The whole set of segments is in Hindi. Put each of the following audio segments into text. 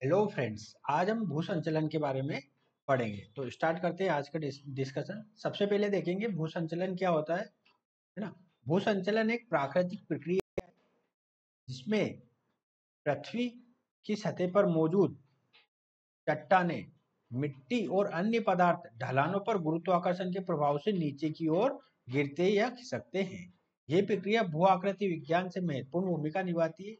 हेलो फ्रेंड्स, आज हम भू संचलन के बारे में पढ़ेंगे। तो स्टार्ट करते हैं आज का डिस्कशन। सबसे पहले देखेंगे भू संचलन क्या होता है ना। भू संचलन एक प्राकृतिक प्रक्रिया है जिसमें पृथ्वी की सतह पर मौजूद चट्टानें, मिट्टी और अन्य पदार्थ ढलानों पर गुरुत्वाकर्षण के प्रभाव से नीचे की ओर गिरते या खिसकते हैं। यह प्रक्रिया भू आकृति विज्ञान से महत्वपूर्ण भूमिका निभाती है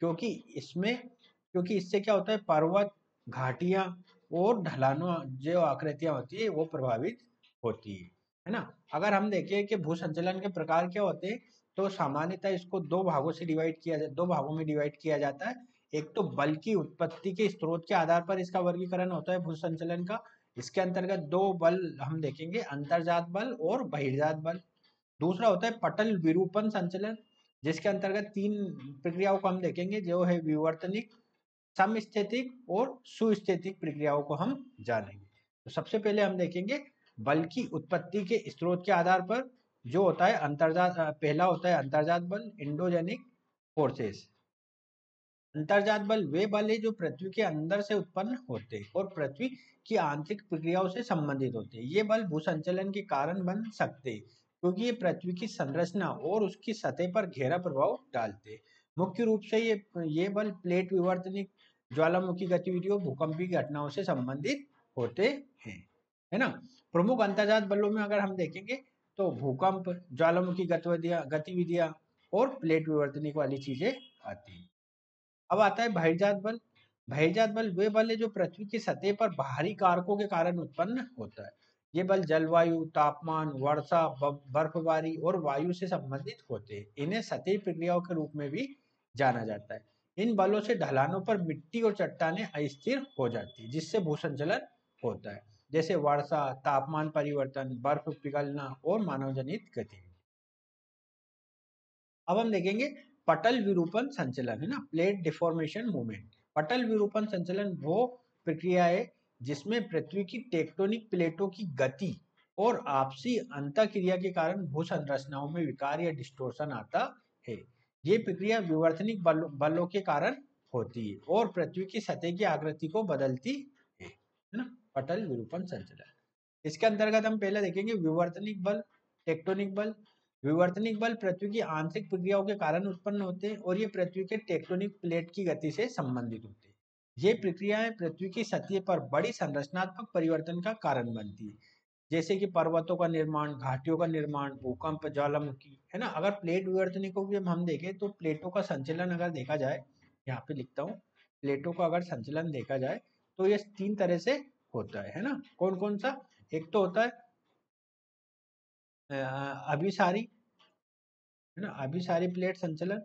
क्योंकि इससे क्या होता है, पर्वत, घाटियां और ढलानों जो आकृतियां होती है वो प्रभावित होती है ना। अगर हम देखें कि भू संचलन के प्रकार क्या होते हैं, तो सामान्यतः इसको दो भागों में डिवाइड किया जाता है। एक तो बल की उत्पत्ति के स्रोत के आधार पर इसका वर्गीकरण होता है भू संचलन का। इसके अंतर्गत दो बल हम देखेंगे, अंतर्जात बल और बहिर्जात बल। दूसरा होता है पटल विरूपण संचलन, जिसके अंतर्गत तीन प्रक्रियाओं को हम देखेंगे, जो है विवर्तनिक, समस्थैतिक और सुस्थैतिक प्रक्रियाओं को हम जानेंगे। तो सबसे पहले हम देखेंगे बल की उत्पत्ति के स्रोत के आधार पर जो होता है अंतर्जात। पहला होता है अंतर्जात बल, एंडोजेनिक फोर्सेस। अंतर्जात बल वे बल है जो पृथ्वी के अंदर से उत्पन्न होते हैं और पृथ्वी की आंतरिक प्रक्रियाओं से संबंधित होते हैं। ये बल भूसंचलन के कारण बन सकते हैं क्योंकि ये पृथ्वी की संरचना और उसकी सतह पर गहरा प्रभाव डालते हैं। मुख्य रूप से ये बल प्लेट विवर्तनिक, ज्वालामुखी गतिविधियों, भूकंपीय घटनाओं से संबंधित होते हैं, है ना। प्रमुख अंतर्जात बलों में अगर हम देखेंगे तो भूकंप, ज्वालामुखी गतिविधियां और प्लेट विवर्तनिक वाली चीजें आती हैं। अब आता है बहिर्जात बल। बहिर्जात बल वे बल है जो पृथ्वी की सतह पर बाहरी कारकों के कारण उत्पन्न होता है। ये बल जलवायु, तापमान, वर्षा, बर्फबारी और वायु से संबंधित होते हैं। इन्हें सतही प्रक्रियाओं के रूप में भी जाना जाता है। इन बलों से ढलानों पर मिट्टी और चट्टानें अस्थिर हो जाती है, जिससे भूसंचलन होता है, जैसे वर्षा, तापमान परिवर्तन, बर्फ पिघलना और मानवजनित गतिविधि। अब हम देखेंगे पटल विरूपण संचलन, है ना, प्लेट डिफॉर्मेशन मूवमेंट। पटल विरूपण संचलन वो प्रक्रिया है जिसमें पृथ्वी की टेक्टोनिक प्लेटों की गति और आपसी अंतःक्रिया के कारण भू संरचनाओं में विकार या डिस्टोर्शन आता है। ये प्रक्रिया विवर्तनिक बलों के कारण होती है और पृथ्वी की सतह की आकृति को बदलती है ना। पटल विरूपण संचलन, इसके अंतर्गत हम पहले देखेंगे विवर्तनिक बल, टेक्टोनिक बल। विवर्तनिक बल पृथ्वी की आंतरिक प्रक्रियाओं के कारण उत्पन्न होते हैं और ये पृथ्वी के टेक्टोनिक प्लेट की गति से संबंधित होते हैं। ये प्रक्रियाएं पृथ्वी की सतह पर बड़ी संरचनात्मक परिवर्तन का कारण बनती है, जैसे कि पर्वतों का निर्माण, घाटियों का निर्माण, भूकंप, ज्वालामुखी, है ना। अगर प्लेट विवर्तनिकों की हम देखें तो प्लेटों का संचलन अगर देखा जाए, यहाँ पे लिखता हूँ, प्लेटों का अगर संचलन देखा जाए तो ये तीन तरह से होता है ना। कौन कौन सा? एक तो होता है अभिसारी, है ना, अभिसारी प्लेट संचलन,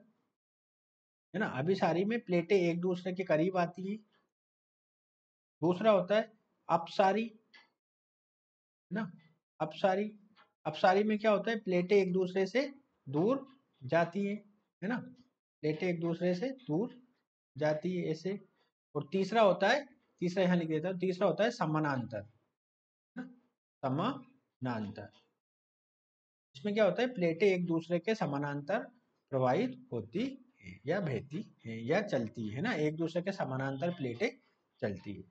है ना। अभिसारी में प्लेटें एक दूसरे के करीब आती हैं। दूसरा होता है अपसारी, है ना, अपसारी। अपसारी में क्या होता है, प्लेटें एक दूसरे से दूर जाती है ना, प्लेटें एक दूसरे से दूर जाती है ऐसे। और तीसरा होता है, तीसरा यहाँ लिख देता हूँ, तीसरा होता है समानांतर, है ना, समानांतर। इसमें क्या होता है, प्लेटें एक दूसरे के समानांतर प्रवाहित होती है या बहती है या चलती है ना, एक दूसरे के समानांतर प्लेटें चलती है।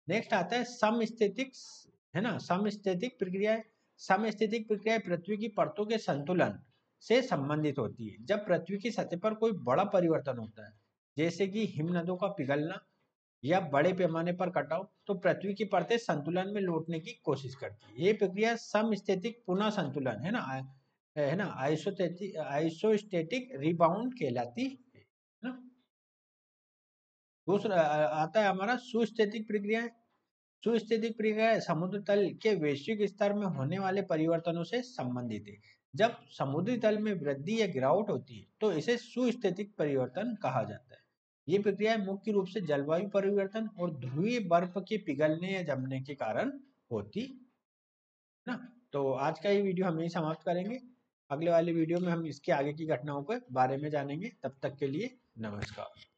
नेक्स्ट आता है समस्थैतिक, है ना, समस्थैतिक प्रक्रिया। समस्थैतिक प्रक्रिया पृथ्वी की परतों के संतुलन से संबंधित होती है। जब पृथ्वी की सतह पर कोई बड़ा परिवर्तन होता है, जैसे कि हिमनदों का पिघलना या बड़े पैमाने पर कटाव, तो पृथ्वी की परतें संतुलन में लौटने की कोशिश करती है। ये प्रक्रिया समस्थैतिक पुनः संतुलन, है ना, आइसोस्टेटिक रिबाउंड कहलाती है ना। दूसरा आता है हमारा सुस्थैतिक प्रक्रिया। सुस्थैतिक प्रक्रिया समुद्र तल के वैश्विक स्तर में होने वाले परिवर्तनों से संबंधित है। जब समुद्री तल में वृद्धि या गिरावट होती है तो इसे सुस्थैतिक परिवर्तन कहा जाता है। ये प्रक्रिया मुख्य रूप से जलवायु परिवर्तन और ध्रुवीय बर्फ के पिघलने या जमने के कारण होती है ना। तो आज का ये वीडियो हम यही समाप्त करेंगे। अगले वाले वीडियो में हम इसके आगे की घटनाओं के बारे में जानेंगे। तब तक के लिए नमस्कार।